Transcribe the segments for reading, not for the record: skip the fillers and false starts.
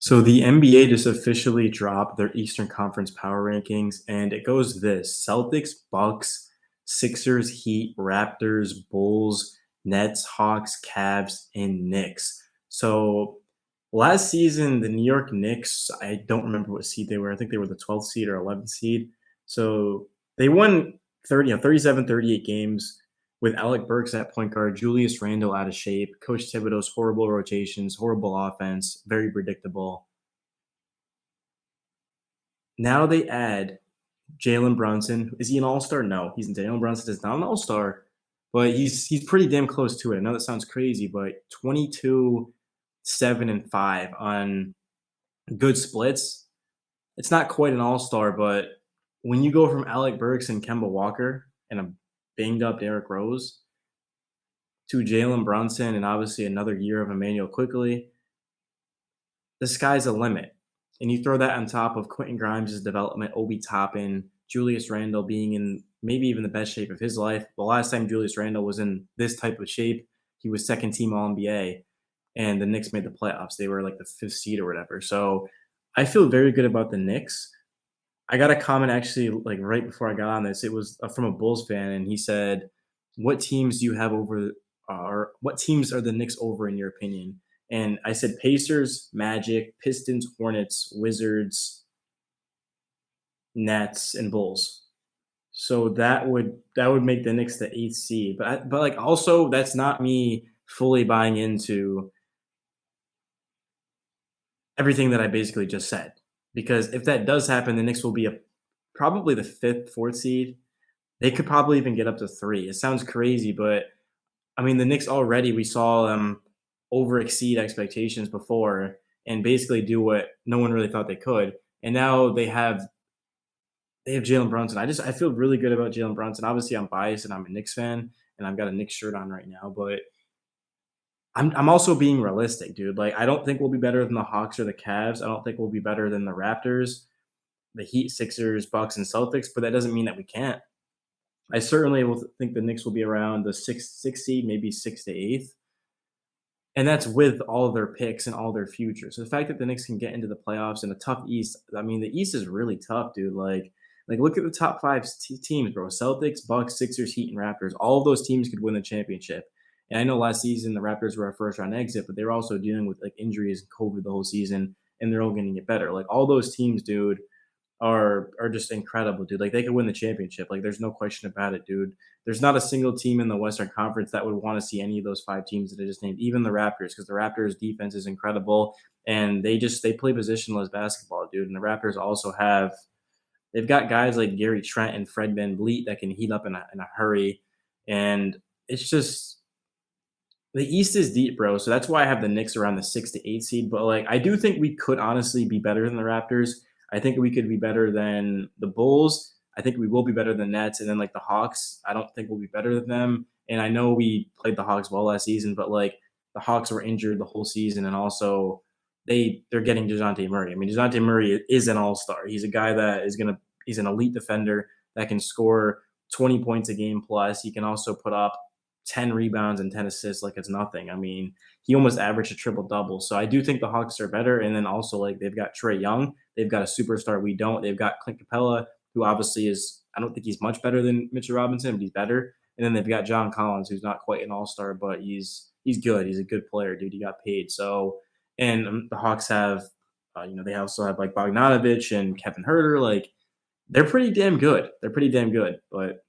So the NBA just officially dropped their Eastern Conference power rankings, and it goes this: Celtics, Bucks, Sixers, Heat, Raptors, Bulls, Nets, Hawks, Cavs, and Knicks. So last season, the New York Knicks, I don't remember what seed they were. I think they were the 12th seed or 11th seed. So they won 37, 38 games with Alec Burks at point guard, Julius Randle out of shape, Coach Thibodeau's horrible rotations, horrible offense, very predictable. Now they add Jalen Brunson. Is he an all-star? No, he's Jalen Brunson is not an all-star, but he's pretty damn close to it. I know that sounds crazy, but 22, 7, and 5 on good splits. It's not quite an all-star, but when you go from Alec Burks and Kemba Walker and a banged up Derrick Rose to Jalen Brunson and obviously another year of Emmanuel Quickly, the sky's the limit. And you throw that on top of Quentin Grimes' development, Obi Toppin, Julius Randle being in maybe even the best shape of his life. The last time Julius Randle was in this type of shape, he was second team All NBA, and the Knicks made the playoffs. They were like the fifth seed or whatever. So I feel very good about the Knicks. I got a comment actually like right before I got on this. It was from a Bulls fan, and he said, "What teams do you have over, or what teams are the Knicks over in your opinion?" And I said Pacers, Magic, Pistons, Hornets, Wizards, Nets, and Bulls. So that would make the Knicks the eighth seed. But like also that's not me fully buying into everything that I basically just said. Because if that does happen, the Knicks will be probably the fifth, fourth seed. They could probably even get up to three. It sounds crazy, but I mean the Knicks already we saw them over exceed expectations before and basically do what no one really thought they could. And now they have Jalen Brunson. I feel really good about Jalen Brunson. Obviously, I'm biased and I'm a Knicks fan and I've got a Knicks shirt on right now, but I'm also being realistic, dude. Like I don't think we'll be better than the Hawks or the Cavs. I don't think we'll be better than the Raptors, the Heat, Sixers, Bucks, and Celtics, but that doesn't mean that we can't. I certainly will think the Knicks will be around the sixth seed, maybe sixth to eighth. And that's with all of their picks and all their futures. So the fact that the Knicks can get into the playoffs in a tough East, I mean, the East is really tough, dude. Like look at the top five teams, bro. Celtics, Bucks, Sixers, Heat, and Raptors. All of those teams could win the championship. And I know last season the Raptors were a first round exit, but they were also dealing with like injuries and COVID the whole season, and they're all going to get better. Like all those teams, dude, are just incredible, dude. Like they could win the championship. Like there's no question about it, dude. There's not a single team in the Western Conference that would want to see any of those five teams that I just named, even the Raptors, because the Raptors defense is incredible and they play positionless basketball, dude. And the Raptors also they've got guys like Gary Trent and Fred VanVleet that can heat up in a hurry. And it's just the East is deep, bro. So that's why I have the Knicks around the 6 to 8 seed. But like, I do think we could honestly be better than the Raptors. I think we could be better than the Bulls. I think we will be better than Nets, and then like the Hawks. I don't think we'll be better than them. And I know we played the Hawks well last season, but like the Hawks were injured the whole season, and also they're getting Dejounte Murray. I mean, Dejounte Murray is an all star. He's a guy that he's an elite defender that can score 20 points a game plus. He can also put up 10 rebounds and 10 assists like it's nothing. I mean, he almost averaged a triple double. So I do think the Hawks are better. And then also, like, they've got Trae Young. They've got a superstar we don't. They've got Clint Capella, who obviously I don't think he's much better than Mitchell Robinson, but he's better. And then they've got John Collins, who's not quite an all star, but he's good. He's a good player, dude. He got paid. So, and the Hawks have, they also have like Bogdanovich and Kevin Herter. Like, they're pretty damn good. They're pretty damn good. But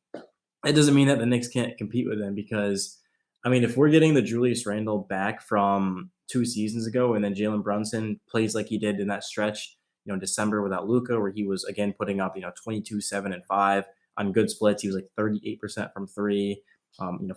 it doesn't mean that the Knicks can't compete with them because, I mean, if we're getting the Julius Randle back from 2 seasons ago and then Jalen Brunson plays like he did in that stretch, December without Luka, where he was again putting up, 22, 7, and 5 on good splits. He was like 38% from three,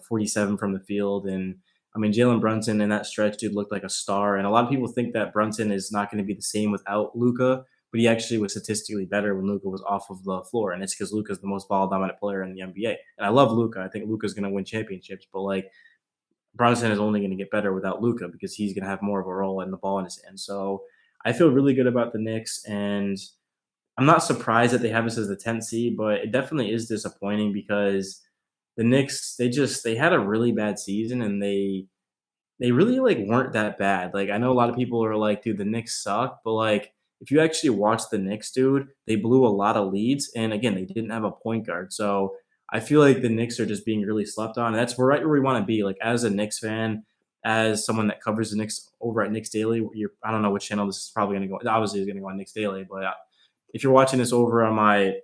47 from the field. And I mean, Jalen Brunson in that stretch, dude, looked like a star. And a lot of people think that Brunson is not going to be the same without Luka, but he actually was statistically better when Luka was off of the floor. And it's because Luka's the most ball dominant player in the NBA. And I love Luka. I think Luka's going to win championships, but like Brunson is only going to get better without Luka because he's going to have more of a role in the ball in his hand. So I feel really good about the Knicks, and I'm not surprised that they have us as the 10th seed, but it definitely is disappointing because the Knicks they had a really bad season and they really, like, weren't that bad. Like, I know a lot of people are like, "Dude, the Knicks suck," but, like, if you actually watch the Knicks, dude, they blew a lot of leads, and again, they didn't have a point guard, so I feel like the Knicks are just being really slept on, and that's right where we wanna be. Like, as a Knicks fan, as someone that covers the Knicks over at Knicks Daily, you're I don't know which channel this is probably gonna go, obviously, it's gonna go on Knicks Daily, but, if you're watching this over on my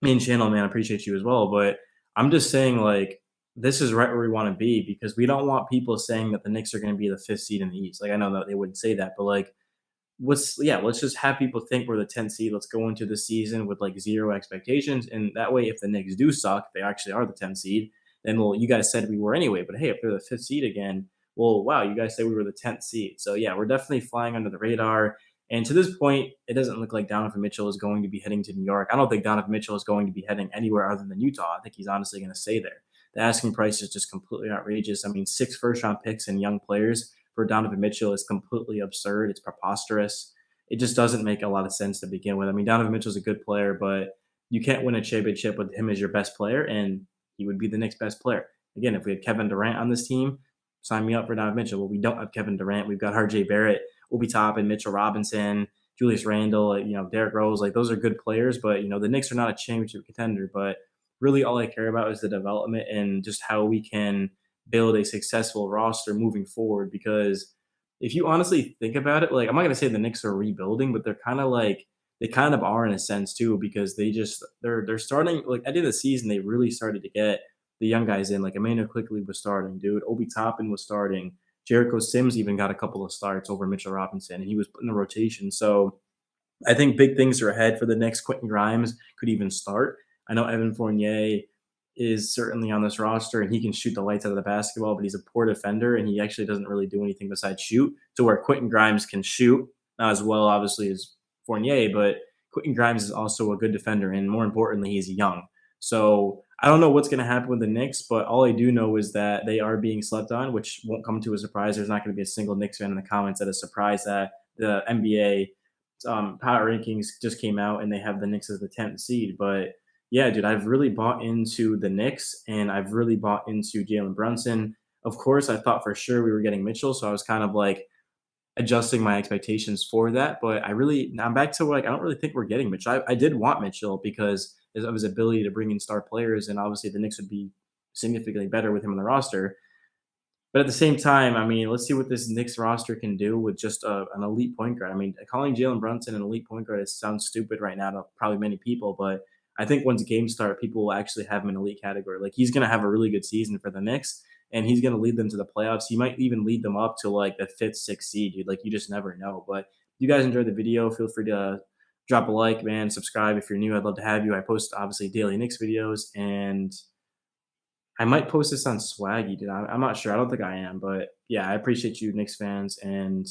main channel, man, I appreciate you as well. But I'm just saying, like, this is right where we want to be because we don't want people saying that the Knicks are going to be the fifth seed in the East. Like, I know that they wouldn't say that, but like, let's just have people think we're the 10th seed. Let's go into the season with like zero expectations. And that way, if the Knicks do suck, they actually are the 10th seed, then well, you guys said we were anyway. But hey, if they're the fifth seed again, well, wow, you guys said we were the 10th seed. So yeah, we're definitely flying under the radar. And to this point, it doesn't look like Donovan Mitchell is going to be heading to New York. I don't think Donovan Mitchell is going to be heading anywhere other than Utah. I think he's honestly going to stay there. The asking price is just completely outrageous. I mean, 6 first-round picks and young players for Donovan Mitchell is completely absurd. It's preposterous. It just doesn't make a lot of sense to begin with. I mean, Donovan Mitchell's a good player, but you can't win a championship with him as your best player, and he would be the next best player. Again, if we had Kevin Durant on this team, sign me up for Donovan Mitchell. Well, we don't have Kevin Durant. We've got RJ Barrett, Obi Toppin, Mitchell Robinson, Julius Randle, Derrick Rose. Like, those are good players, but the Knicks are not a championship contender. But really, all I care about is the development and just how we can build a successful roster moving forward. Because if you honestly think about it, like, I'm not gonna say the Knicks are rebuilding, but they're kind of like they kind of are in a sense too, because they're starting, like, at the end of the season they really started to get the young guys in. Like, Emmanuel quickly was starting, dude. Obi Toppin was starting. Jericho Sims even got a couple of starts over Mitchell Robinson, and he was put in the rotation. So I think big things are ahead for the next. Quentin Grimes could even start. I know Evan Fournier is certainly on this roster and he can shoot the lights out of the basketball, but he's a poor defender and he actually doesn't really do anything besides shoot. To where Quentin Grimes can shoot, not as well, obviously, as Fournier, but Quentin Grimes is also a good defender and more importantly, he's young. So I don't know what's going to happen with the Knicks, but all I do know is that they are being slept on, which won't come to a surprise. There's not going to be a single Knicks fan in the comments that is surprised that the NBA power rankings just came out and they have the Knicks as the 10th seed. But yeah, dude, I've really bought into the Knicks and I've really bought into Jalen Brunson. Of course, I thought for sure we were getting Mitchell, so I was kind of like adjusting my expectations for that. But I'm back to, like, I don't really think we're getting Mitchell. I did want Mitchell because of his ability to bring in star players, and obviously the Knicks would be significantly better with him on the roster. But at the same time, I mean, let's see what this Knicks roster can do with just an elite point guard. I mean, calling Jalen Brunson an elite point guard sounds stupid right now to probably many people, but I think once games start, people will actually have him in elite category. Like, he's going to have a really good season for the Knicks, and he's going to lead them to the playoffs. He might even lead them up to like the fifth, sixth seed, dude. Like, you just never know. But if you guys enjoyed the video, feel free to drop a like, man. Subscribe if you're new. I'd love to have you. I post obviously daily Knicks videos, and I might post this on Swaggy, dude. I'm not sure. I don't think I am, but yeah, I appreciate you, Knicks fans, and